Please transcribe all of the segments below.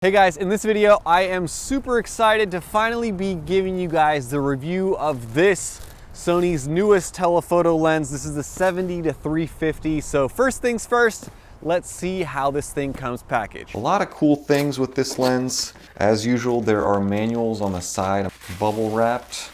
Hey guys, in this video, I am super excited to finally be giving you guys the review of this Sony's newest telephoto lens. This is the 70-350. So first things first, let's see how this thing comes packaged. A lot of cool things with this lens. As usual, there are manuals on the side, bubble wrapped.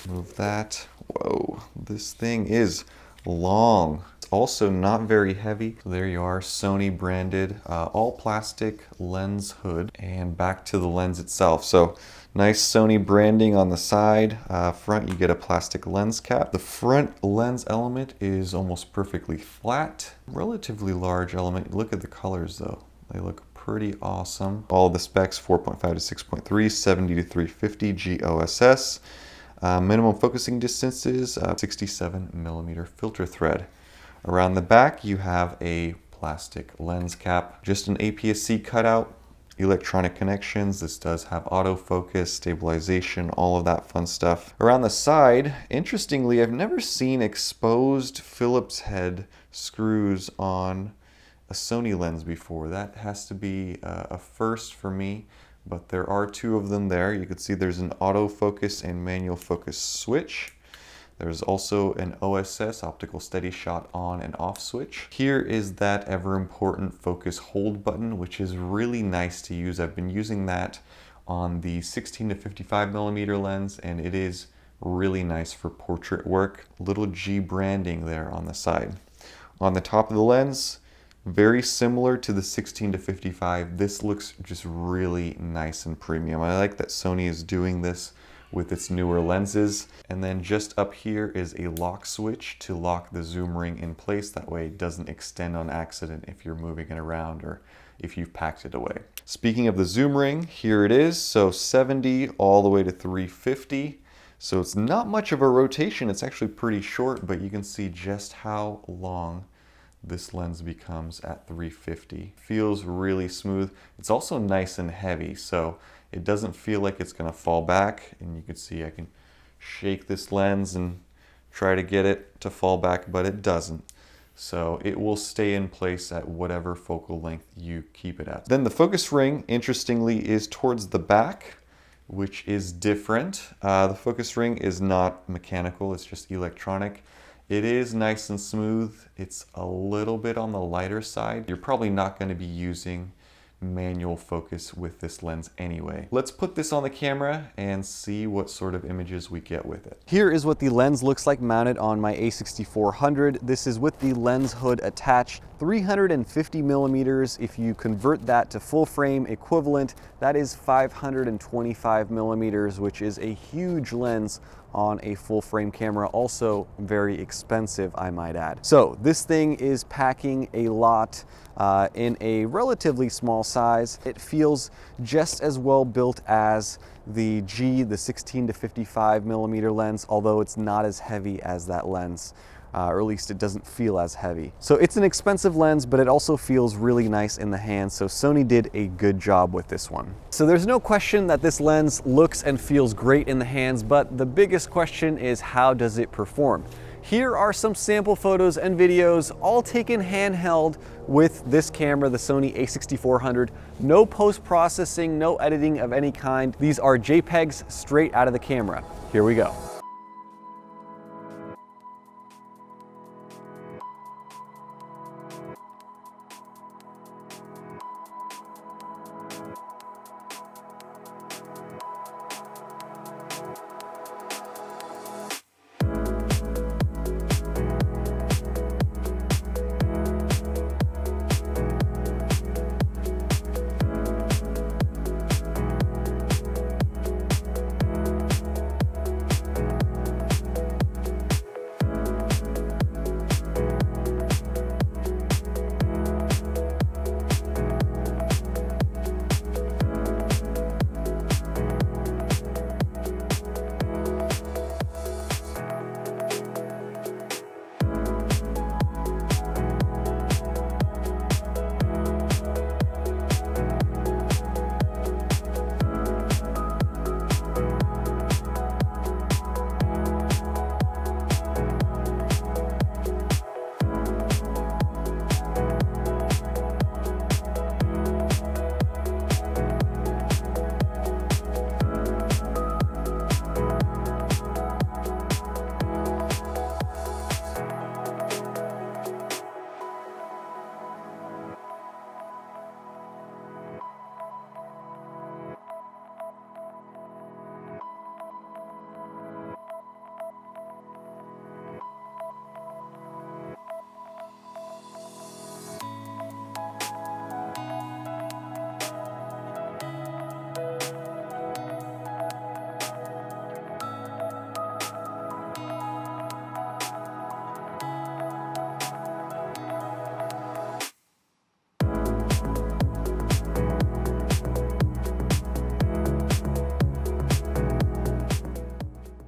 Move that. Whoa, this thing is long. It's also not very heavy. So there you are, Sony branded, all plastic lens hood, and back to the lens itself. So nice Sony branding on the side. Front, you get a plastic lens cap. The front lens element is almost perfectly flat. Relatively large element. Look at the colors though. They look pretty awesome. All the specs, 4.5 to 6.3, 70 to 350 G OSS. Minimum focusing distances, 67mm filter thread. Around the back, you have a plastic lens cap, just an APS-C cutout, electronic connections. This does have autofocus, stabilization, all of that fun stuff. Around the side, interestingly, I've never seen exposed Phillips head screws on a Sony lens before. That has to be a first for me, but there are two of them there. You can see there's an autofocus and manual focus switch. There's also an OSS, optical steady shot on and off switch. Here is that ever important focus hold button, which is really nice to use. I've been using that on the 16 to 55mm lens, and it is really nice for portrait work. Little G branding there on the side. On the top of the lens, very similar to the 16 to 55. This looks just really nice and premium. I like that Sony is doing this with its newer lenses. And then just up here is a lock switch to lock the zoom ring in place. That way it doesn't extend on accident if you're moving it around or if you've packed it away. Speaking of the zoom ring, here it is. So 70 all the way to 350. So it's not much of a rotation. It's actually pretty short, but you can see just how long this lens becomes at 350. Feels really smooth. It's also nice and heavy, so it doesn't feel like it's gonna fall back. And you can see I can shake this lens and try to get it to fall back, but it doesn't. So it will stay in place at whatever focal length you keep it at. Then the focus ring, interestingly, is towards the back, which is different. The focus ring is not mechanical, it's just electronic. It is nice and smooth. It's a little bit on the lighter side. You're probably not going to be using manual focus with this lens anyway. Let's put this on the camera and see what sort of images we get with it. Here is what the lens looks like mounted on my A6400. This is with the lens hood attached, 350mm. If you convert that to full frame equivalent, that is 525mm, which is a huge lens on a full frame camera, also very expensive, I might add. So this thing is packing a lot in a relatively small size. It feels just as well built as the 16 to 55mm lens, although it's not as heavy as that lens. Or at least it doesn't feel as heavy. So it's an expensive lens, but it also feels really nice in the hand, so Sony did a good job with this one. So there's no question that this lens looks and feels great in the hands, but the biggest question is, how does it perform? Here are some sample photos and videos, all taken handheld with this camera, the Sony a6400. No post-processing, no editing of any kind. These are JPEGs straight out of the camera. Here we go.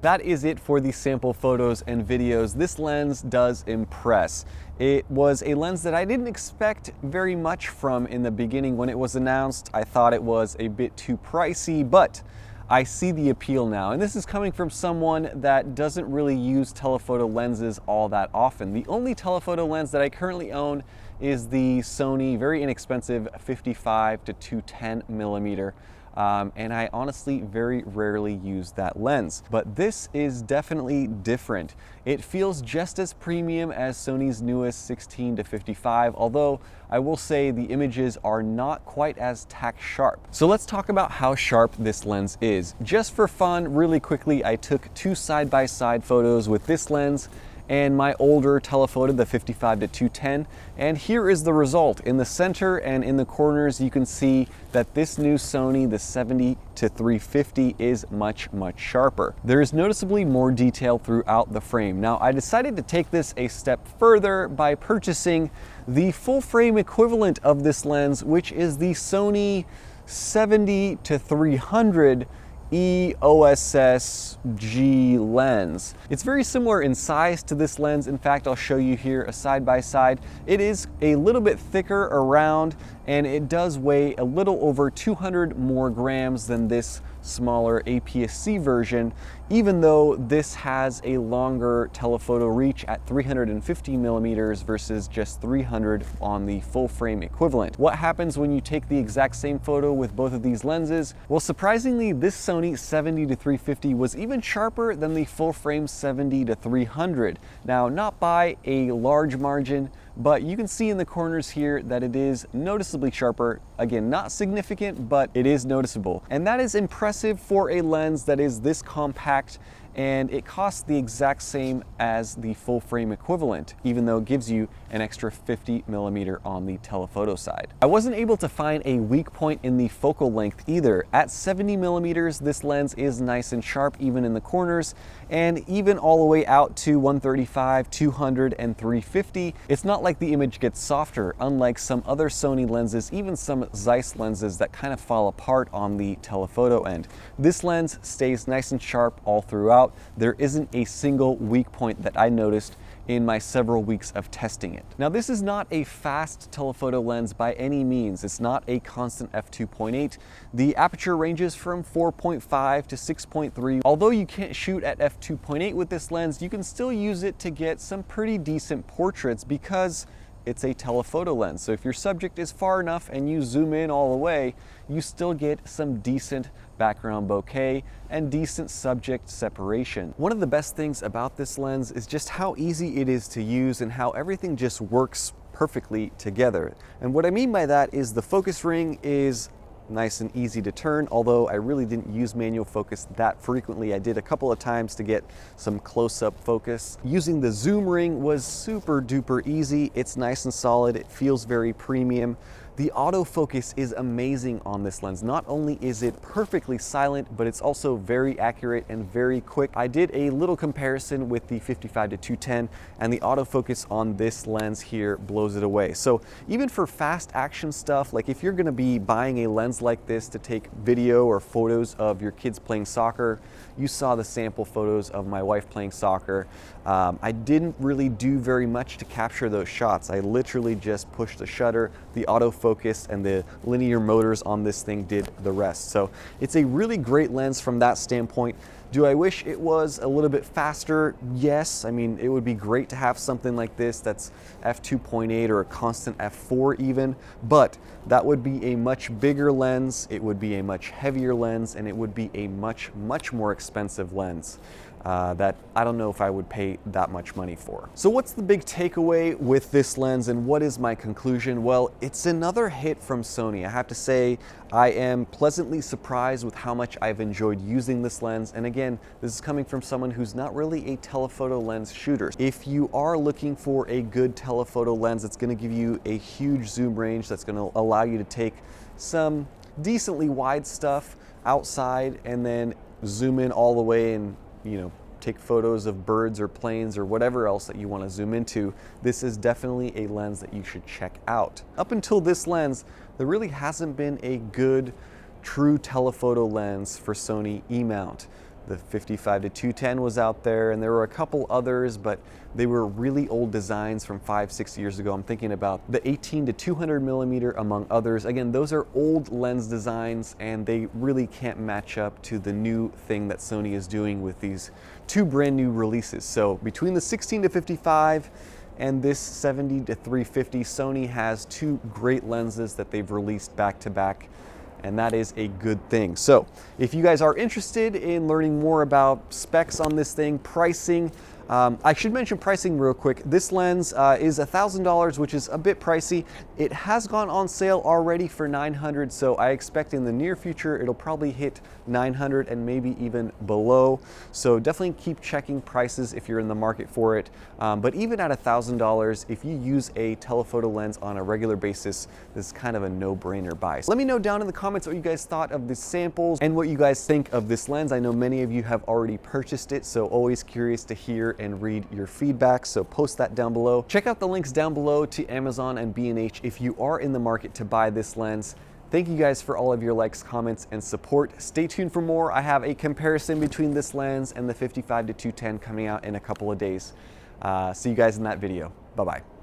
That is it for the sample photos and videos. This lens does impress. It was a lens that I didn't expect very much from in the beginning. When it was announced, I thought it was a bit too pricey, but I see the appeal now. And this is coming from someone that doesn't really use telephoto lenses all that often. The only telephoto lens that I currently own is the Sony, very inexpensive 55 to 210 millimeter. And I honestly very rarely use that lens. But this is definitely different. It feels just as premium as Sony's newest 16 to 55, although I will say the images are not quite as tack sharp. So let's talk about how sharp this lens is. Just for fun, really quickly, I took two side-by-side photos with this lens and my older telephoto, the 55 to 210, and here is the result. In the center and in the corners, you can see that this new Sony, the 70 to 350, is much sharper. There is noticeably more detail throughout the frame. Now, I decided to take this a step further by purchasing the full frame equivalent of this lens, which is the Sony 70 to 300 EOSS G lens. It's very similar in size to this lens. In fact, I'll show you here a side by side. It is a little bit thicker around, and it does weigh a little over 200 more grams than this smaller APS-C version, even though this has a longer telephoto reach at 350 millimeters versus just 300 on the full frame equivalent. What happens when you take the exact same photo with both of these lenses? Well, surprisingly, this Sony 70 to 350 was even sharper than the full frame 70 to 300. Now, not by a large margin, but you can see in the corners here that it is noticeably sharper. Again, not significant, but it is noticeable. And that is impressive for a lens that is this compact, and it costs the exact same as the full frame equivalent, even though it gives you an extra 50 millimeter on the telephoto side. I wasn't able to find a weak point in the focal length either. At 70 millimeters, this lens is nice and sharp even in the corners, and even all the way out to 135, 200, and 350. It's not like the image gets softer, unlike some other Sony lenses, even some Zeiss lenses that kind of fall apart on the telephoto end. This lens stays nice and sharp all throughout. There isn't a single weak point that I noticed in my several weeks of testing it. Now, this is not a fast telephoto lens by any means. It's not a constant f2.8. The aperture ranges from 4.5 to 6.3. Although you can't shoot at f2.8 with this lens, you can still use it to get some pretty decent portraits because it's a telephoto lens. So if your subject is far enough and you zoom in all the way, you still get some decent background bokeh and decent subject separation. One of the best things about this lens is just how easy it is to use and how everything just works perfectly together. And what I mean by that is the focus ring is nice and easy to turn, although I really didn't use manual focus that frequently. I did a couple of times to get some close-up focus. Using the zoom ring was super duper easy. It's nice and solid. It feels very premium. The autofocus is amazing on this lens. Not only is it perfectly silent, but it's also very accurate and very quick. I did a little comparison with the 55 to 210, and the autofocus on this lens here blows it away. So even for fast action stuff, like if you're gonna be buying a lens like this to take video or photos of your kids playing soccer, you saw the sample photos of my wife playing soccer. I didn't really do very much to capture those shots. I literally just pushed the shutter, the autofocus, and the linear motors on this thing did the rest. So it's a really great lens from that standpoint. Do I wish it was a little bit faster? Yes. I mean, it would be great to have something like this that's f2.8 or a constant f4 even, but that would be a much bigger lens, it would be a much heavier lens, and it would be a much more expensive lens that I don't know if I would pay that much money for. So what's the big takeaway with this lens, and what is my conclusion? Well, it's another hit from Sony. I have to say, I am pleasantly surprised with how much I've enjoyed using this lens. And again, this is coming from someone who's not really a telephoto lens shooter. If you are looking for a good telephoto lens that's gonna give you a huge zoom range, that's gonna allow you to take some decently wide stuff outside and then zoom in all the way and, you know, take photos of birds or planes or whatever else that you want to zoom into, this is definitely a lens that you should check out. Up until this lens, there really hasn't been a good true telephoto lens for Sony E-mount. The 55-210 was out there, and there were a couple others, but they were really old designs from 5-6 years ago. I'm thinking about the 18-200 millimeter, among others. Again, those are old lens designs, and they really can't match up to the new thing that Sony is doing with these two brand new releases. So between the 16-55 and this 70-350, Sony has two great lenses that they've released back to back, and that is a good thing. So if you guys are interested in learning more about specs on this thing, pricing, I should mention pricing real quick. This lens is $1,000, which is a bit pricey. It has gone on sale already for $900, so I expect in the near future it'll probably hit $900 and maybe even below. So definitely keep checking prices if you're in the market for it. But even at $1,000, if you use a telephoto lens on a regular basis, this is kind of a no-brainer buy. So let me know down in the comments what you guys thought of the samples and what you guys think of this lens. I know many of you have already purchased it, so always curious to hear and read your feedback, so post that down below. Check out the links down below to Amazon and B&H if you are in the market to buy this lens. Thank you guys for all of your likes, comments, and support. Stay tuned for more. I have a comparison between this lens and the 55-210 coming out in a couple of days. See you guys in that video. Bye-bye.